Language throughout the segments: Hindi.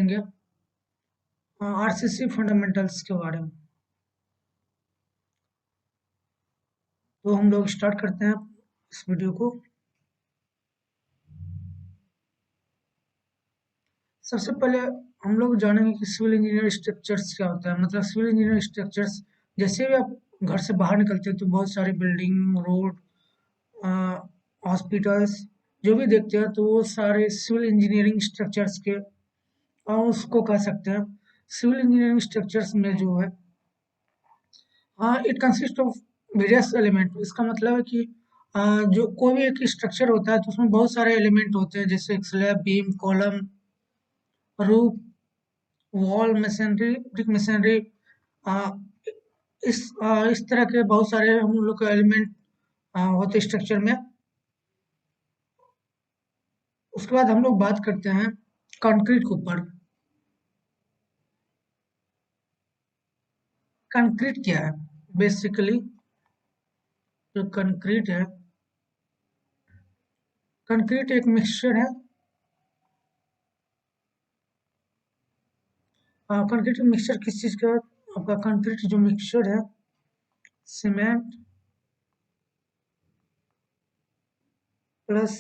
करेंगे आरसीसी फंडामेंटल्स के बारे में। तो हम लोग स्टार्ट करते हैं इस वीडियो को। सबसे पहले हम लोग जानेंगे कि सिविल इंजीनियर स्ट्रक्चर्स क्या होता है। मतलब सिविल इंजीनियर स्ट्रक्चर्स, जैसे भी आप घर से बाहर निकलते हैं तो बहुत सारे बिल्डिंग, रोड, हॉस्पिटल्स जो भी देखते हैं तो वो सारे सिविल इंजीनियरिंग स्ट्रक्चर्स के उसको कह सकते हैं। सिविल इंजीनियरिंग स्ट्रक्चर्स में जो है it consist of various element. इसका मतलब है कि जो कोई भी एक स्ट्रक्चर होता है तो उसमें बहुत सारे एलिमेंट होते हैं, जैसे slab, beam, column, roof, wall, machinery, brick machinery. इस तरह के बहुत सारे हम लोग के एलिमेंट होते हैं स्ट्रक्चर में। उसके बाद हम लोग बात करते हैं कंक्रीट के ऊपर। कंक्रीट क्या है? बेसिकली जो कंक्रीट है, कंक्रीट एक मिक्सचर है। कंक्रीट मिक्सचर किस चीज़ का? आपका कंक्रीट जो मिक्सचर है, cement plus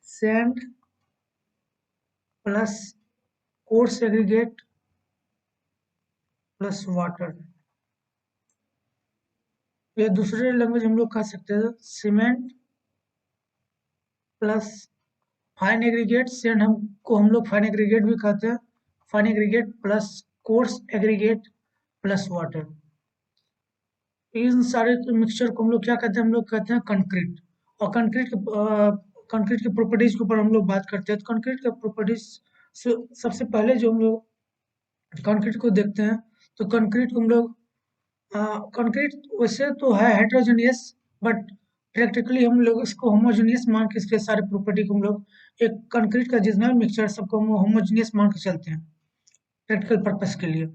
sand plus coarse aggregate plus water. या दूसरे लैंग्वेज हम लोग कह सकते हैं cement plus fine aggregate. Sand हमको हम लोग फाइन एग्रीगेट भी कहते हैं। Fine aggregate plus coarse aggregate plus water. इन सारे मिक्सचर को हम लोग क्या कहते हैं? हम लोग कहते हैं कंक्रीट। और कंक्रीट के प्रॉपर्टीज के ऊपर हम लोग बात करते हैं। तो कंक्रीट के प्रॉपर्टीज से सबसे पहले जो हम लोग कंक्रीट को देखते हैं तो कंक्रीट को हम लोग कंक्रीट वैसे तो है हेट्रोजेनियस, बट प्रैक्टिकली हम लोग इसको होमोजेनियस मान के इसके सारे प्रॉपर्टी को हम लोग एक कंक्रीट का जितना भी मिक्सचर सबको हम होमोजेनियस मान के चलते हैं प्रैक्टिकल पर्पस के लिए।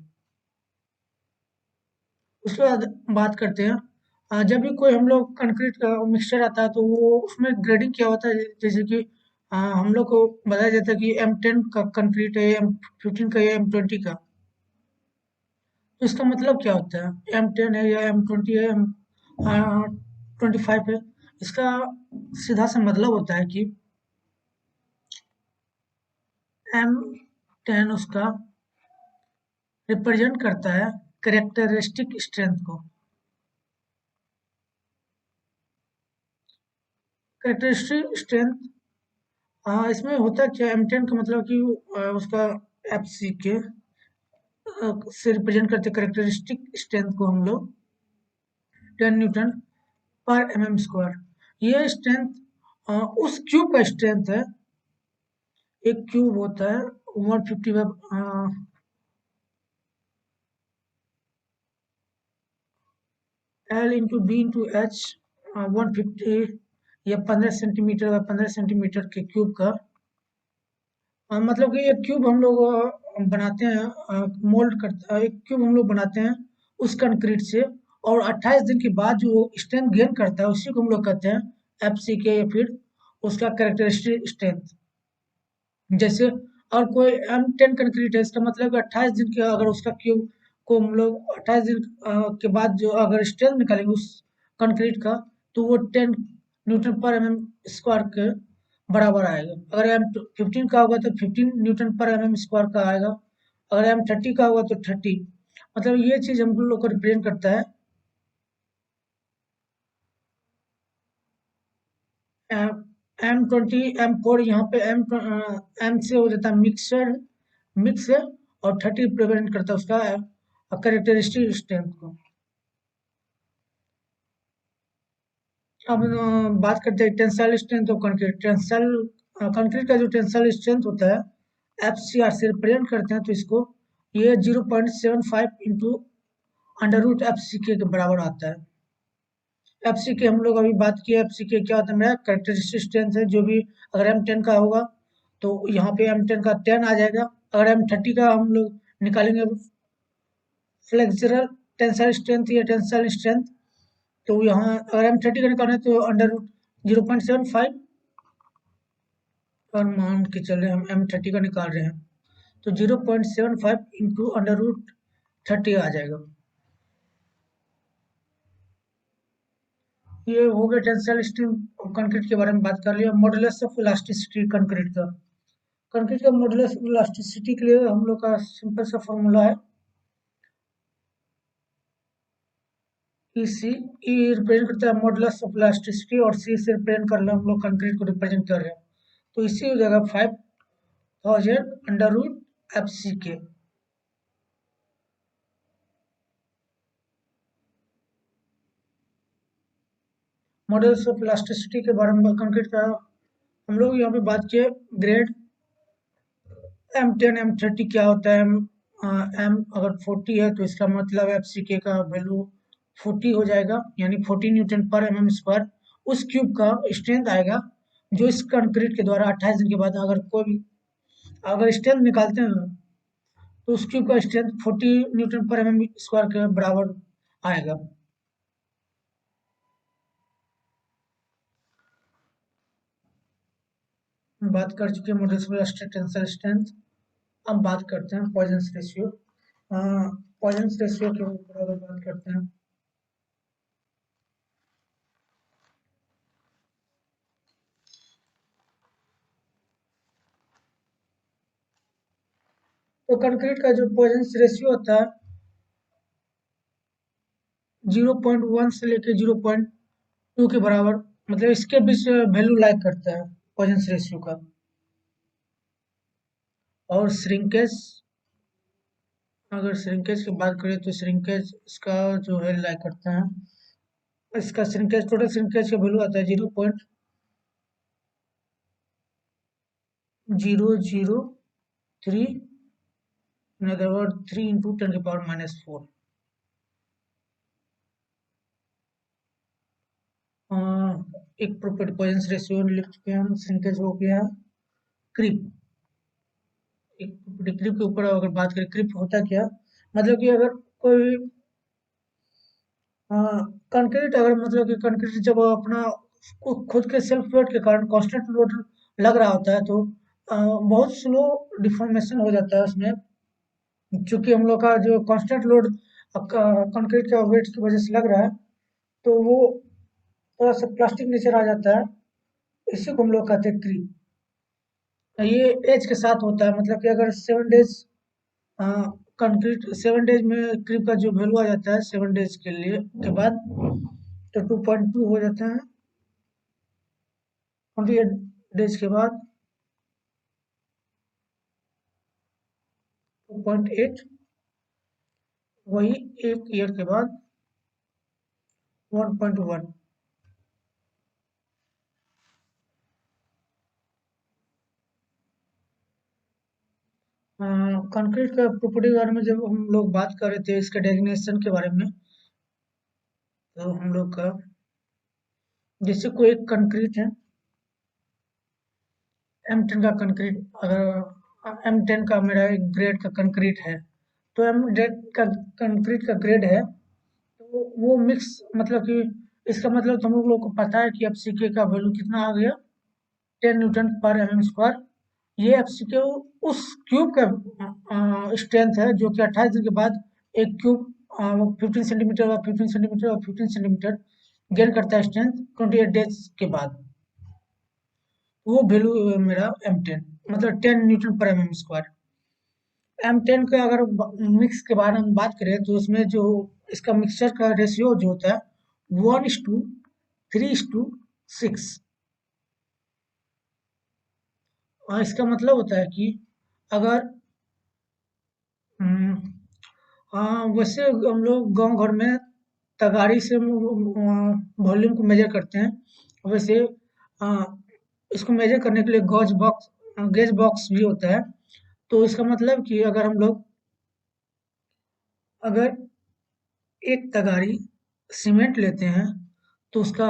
उसके बाद बात करते हैं जब भी कोई हम लोग कंक्रीट का मिक्सचर आता है तो वो उसमें ग्रेडिंग क्या होता है। जैसे कि हम लोग को बताया जाता है कि M10 का कंक्रीट है, M15 का या M20 का। तो इसका मतलब क्या होता है? M10 है या M20 है, M25 है। इसका सीधा सा मतलब होता है कि M10 उसका रिप्रेजेंट करता है कैरेक्टरिस्टिक स्ट्रेंथ को। कैरेक्टरिस्टिक स्ट्रेंथ इसमें होता क्या? M10 का मतलब कि उसका FCK से रिप्रेजेंट करते कैरेक्टरिस्टिक स्ट्रेंथ को हम लोग 10 न्यूटन पर mm²। ये स्ट्रेंथ उस क्यूब का स्ट्रेंथ है। एक क्यूब होता है 150 L into B into H 150 या 15 सेंटीमीटर या 15 सेंटीमीटर के क्यूब का मतलब कि एक क्यूब हम लोग बनाते हैं, मोल्ड करते हैं। एक क्यूब हम लोग बनाते हैं उस कंक्रीट से, और 28 दिन के बाद जो स्ट्रेंथ गेन करता है उसी को हम लोग कहते हैं FCK या फिर उसका कैरेक्टरिस्टिक स्ट्रेंथ। जैसे और कोई M10 कंक्रीट है, इसका मतलब 28 दिन के अगर उसका क्यूब को हम लोग 28 दिन के बाद जो अगर स्ट्रेंथ निकालेंगे उस कंक्रीट का तो वो 10 न्यूटन पर mm² के बराबर आएगा। अगर M15 का होगा तो 15 न्यूटन पर mm² का आएगा। अगर M30 का होगा तो 30। मतलब ये चीज हम लोग को रिप्रेजेंट करता है M20 M4। यहाँ पे M से हो जाता है मिक्सर मिक्स है, और 30 रिप्रेजेंट करता है उसका कैरेक्टरिस्टिक स्ट्रेंथ को। अब बात करते हैं tensile strength of concrete. Concrete का जो टेंसाइल स्ट्रेंथ होता है FCR से रिप्रेजेंट करते हैं तो इसको ये 0.75 इंटू अंडर रूट FCK के बराबर आता है। FCK हम लोग अभी बात किए, FCK क्या होता है? मेरा कैरेक्टरिस्टिक स्ट्रेंथ है। जो भी अगर M10 का होगा तो यहाँ पे M10 का 10 आ जाएगा। अगर M30 का हम लोग निकालेंगे फ्लेक्सुरल टेंसाइल स्ट्रेंथ या टेंसाइल स्ट्रेंथ, तो यहाँ अगर M30 का निकालें तो अंडर रूट 0.75 और मान के चल रहे हैं हम M30 का निकाल रहे हैं तो 0.75 इंटू √30 आ जाएगा। ये हो गया टेंसाइल स्ट्रेंथ कंक्रीट के बारे में बात कर लिया। मॉडुलस ऑफ इलास्टिसिटी कंक्रीट का। कंक्रीट का मॉडुलस ऑफ इलास्टिसिटी के लिए हम लोग का सिंपल सा फॉर्मूला है, सी ई रिप्रेजेंट करता है मॉडुलस ऑफ इलास्टिसिटी और सी से रिप्रेजेंट कर रहे हैं हम लोग कंक्रीट को रिप्रेजेंट कर रहे हैं। तो इसी हो जाएगा 5000 √FC के। मॉडल्स ऑफ इलास्टिसिटी के बारे में कंक्रीट का हम लोग यहाँ पे बात किए। ग्रेड M10 M30 क्या होता है, एम अगर 40 है तो इसका मतलब FCK का वैल्यू 40 हो जाएगा, यानी 40 न्यूटन पर mm²। उस क्यूब का स्ट्रेंथ आएगा जो इस कंक्रीट के द्वारा 28 दिन के बाद अगर स्ट्रेंथ निकालते हैं तो उस क्यूब का स्ट्रेंथ 40 न्यूटन पर mm² के बराबर आएगा। बात कर चुके हैं मॉडल्स ऑफ टेंसाइल स्ट्रेंथ। अब बात करते हैं पॉइजन रेशियो। पॉइजन रेशियो के ऊपर अगर बात करते हैं तो कंक्रीट का जो पॉइजन रेशियो होता है 0.1 से लेकर 0.2 के बराबर, मतलब इसके बीच वैल्यू लाइक करता है पॉइजन रेशियो का। और श्रिंकेज, अगर श्रिंकेज की बात करें तो श्रिंकेज इसका जो है लाइक करता है, इसका श्रिंकेज टोटल श्रिंकेज का वैल्यू आता है 0.003, इन अदर वर्ड 3 × 10⁻⁻⁴। एक प्रॉपर्टी पॉइजन रेशियो लिख चुके हैं हम। श्रिंकेज हो गया क्रीप। एक प्रॉपर्टी क्रीप के ऊपर अगर बात करें, क्रीप होता क्या, मतलब कि अगर कोई कंक्रीट, अगर मतलब कि कंक्रीट जब अपना खुद के सेल्फ वेट के कारण कांस्टेंट लोड लग रहा होता है तो बहुत स्लो डिफॉर्मेशन हो जाता है उसमें, क्योंकि हम लोग का जो कांस्टेंट लोड कंक्रीट का वेट की वजह से लग रहा है तो वो थोड़ा सा प्लास्टिक नेचर आ जाता है। इसी को हम लोग कहते हैं क्रीप। ये एज के साथ होता है, मतलब कि अगर 7 डेज कंक्रीट 7 डेज में क्रीप का जो वैल्यू आ जाता है 7 डेज के लिए के बाद तो 2.2 हो जाता है। 28 डेज के बाद 2.8, वही एक ईयर के बाद 1.1। कंक्रीट का प्रॉपर्टी के बारे में जब हम लोग बात कर रहे थे, इसके डेफिनेशन के बारे में, तो हम लोग का जैसे कोई एक कंक्रीट है M10 का कंक्रीट, अगर M10 का मेरा एक ग्रेड का कंक्रीट है तो M10 का कंक्रीट का ग्रेड है तो वो मिक्स, मतलब कि इसका मतलब तो हम लोग को पता है कि FCK का वैल्यू कितना आ गया, 10 न्यूटन पर mm²। ये FCK उस क्यूब का स्ट्रेंथ है जो कि 28 दिन के बाद एक क्यूब 15 सेंटीमीटर और 15 सेंटीमीटर और 15 सेंटीमीटर गेन करता है स्ट्रेंथ 28 डेज के बाद। वो वैल्यू मेरा M10, मतलब 10 न्यूटन पर mm²। M10 का अगर मिक्स के बारे में बात करें तो उसमें जो इसका मिक्सचर का रेशियो जो होता है 1:3:6। और इसका मतलब होता है कि अगर वैसे हम लोग गांव घर में तगाड़ी से वॉल्यूम को मेजर करते हैं, वैसे अ, इसको मेजर करने के लिए गेज बॉक्स भी होता है। तो इसका मतलब कि अगर हम लोग अगर एक तगाड़ी सीमेंट लेते हैं तो उसका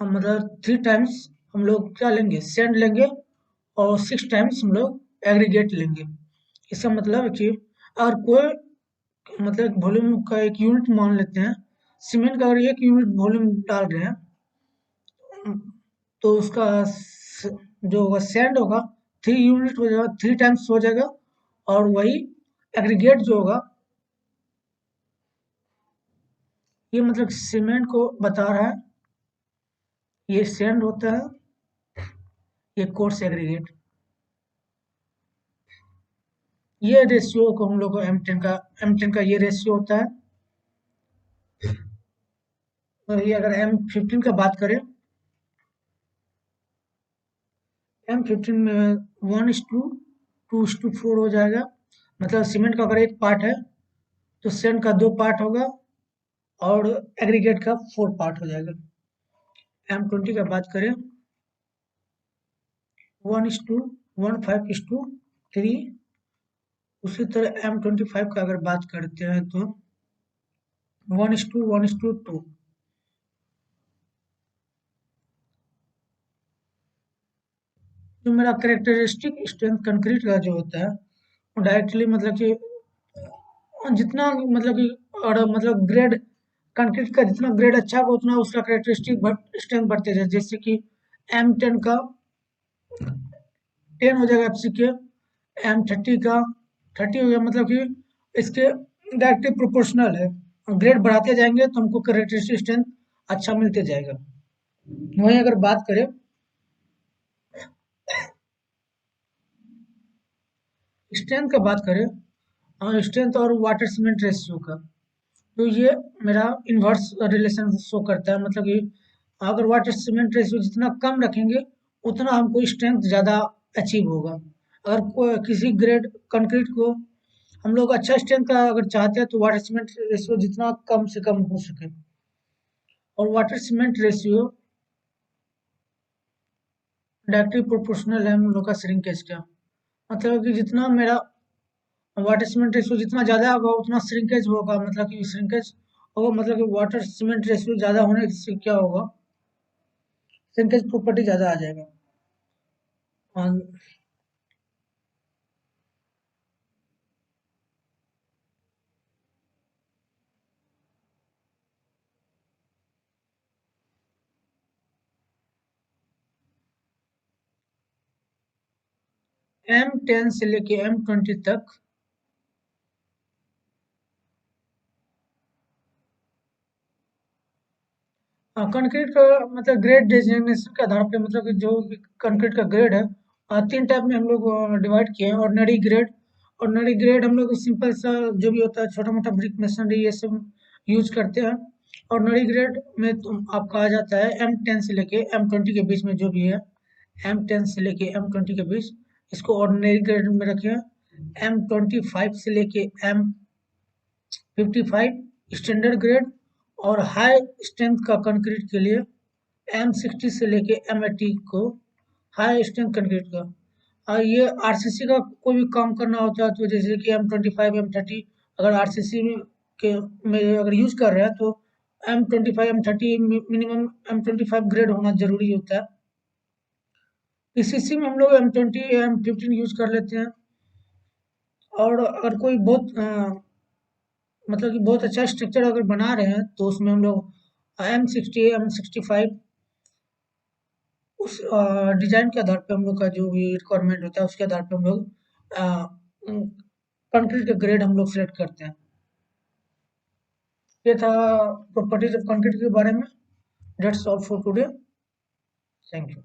मतलब 3 टाइम्स हम लोग क्या लेंगे, सैंड लेंगे, और 6 टाइम्स हम लोग एग्रीगेट लेंगे। इसका मतलब है कि अगर कोई मतलब वॉल्यूम का एक यूनिट मान लेते हैं, सीमेंट का अगर 1 यूनिट वॉल्यूम डाल रहे हैं तो उसका जो होगा सैंड होगा 3 यूनिट हो जाएगा, 3 टाइम्स हो जाएगा, और वही एग्रीगेट जो होगा, ये मतलब सीमेंट को बता रहा है, ये सैंड होता है, ये कोर्स एग्रीगेट। ये रेशियो को हम लोग को M10 का ये रेशियो होता है। और ये अगर M15 का बात करें, M15 में 1:2:4 हो जाएगा। मतलब सीमेंट का अगर एक पार्ट है तो सैंड का 2 पार्ट होगा और एग्रीगेट का 4 पार्ट हो जाएगा। M20 का बात करें, 1:15:3। उसी तरह M25 का अगर बात करते हैं तो 1:1:2। जो मेरा कैरेक्टरिस्टिक स्ट्रेंथ कंक्रीट का जो होता है, वो डायरेक्टली मतलब कि जितना मतलब कि और मतलब ग्रेड कंक्रीट का जितना ग्रेड अच्छा होगा उतना उसका कैरेक्टरिस्टिक स्ट्रेंथ बढ़ते जाए। जैसे कि M10 का 10 हो जाएगा FCK, M30 का 30 हो गया। मतलब कि इसके डायरेक्टली प्रोपोर्शनल है। ग्रेड बढ़ाते जाएंगे तो हमको कैरेक्टरिस्टिक स्ट्रेंथ अच्छा मिलते जाएगा। वहीं अगर बात करें स्ट्रेंथ का बात करें, स्ट्रेंथ और वाटर सीमेंट रेशियो का, तो ये मेरा इन्वर्स रिलेशन शो करता है। मतलब कि अगर वाटर सीमेंट रेशियो जितना कम रखेंगे उतना हमको स्ट्रेंथ ज़्यादा अचीव होगा। अगर किसी ग्रेड कंक्रीट को हम लोग अच्छा स्ट्रेंथ का अगर चाहते हैं तो वाटर सीमेंट रेशियो जितना कम से कम हो सके। और water cement ratio directly proportional है हम लोग का श्रिंकेज का। मतलब कि जितना मेरा वाटर सीमेंट रेशियो जितना ज़्यादा होगा उतना श्रिंकेज होगा। मतलब कि श्रिंकेज होगा, मतलब कि वाटर सीमेंट रेशियो ज़्यादा होने से क्या होगा, श्रिंकेज प्रॉपर्टी ज़्यादा आ जाएगा। और M10 से लेके M20 तक कंक्रीट का मतलब ग्रेड डेजिग्नेशन के आधार पे, मतलब कि जो कंक्रीट का ग्रेड है, 3 टाइप में हम लोग डिवाइड किए हैं। ऑर्डिनरी ग्रेड हम लोग सिंपल सा जो भी होता है छोटा मोटा ब्रिक मेसनरी ये सब यूज करते हैं। ऑर्डिनरी ग्रेड में तो आपका आ जाता है M10 से लेके M20 के बीच में जो भी है, M10 से लेके M20 के बीच, इसको ऑर्डिनरी ग्रेड में रखें। M25 से लेके M55 स्टैंडर्ड ग्रेड। और हाई स्ट्रेंथ का कंक्रीट के लिए M60 से लेके M80 को हाई स्ट्रेंथ कंक्रीट का। और ये RCC का कोई भी काम करना होता है तो जैसे कि M25 M30 अगर RCC के में अगर यूज कर रहे हैं तो M25 M30 minimum M25 grade होना जरूरी होता है। PCC में हम लोग M20 M15 यूज कर लेते हैं। और अगर कोई बहुत मतलब कि बहुत अच्छा स्ट्रक्चर अगर बना रहे हैं तो उसमें हम लोग M60 M65 उस डिजाइन के आधार पे हम लोग का जो भी रिक्वायरमेंट होता है उसके आधार पे हम लोग कंक्रीट का ग्रेड हम लोग सेलेक्ट करते हैं। ये था प्रॉपर्टीज ऑफ कंक्रीट के बारे में। That's all for today. Thank you.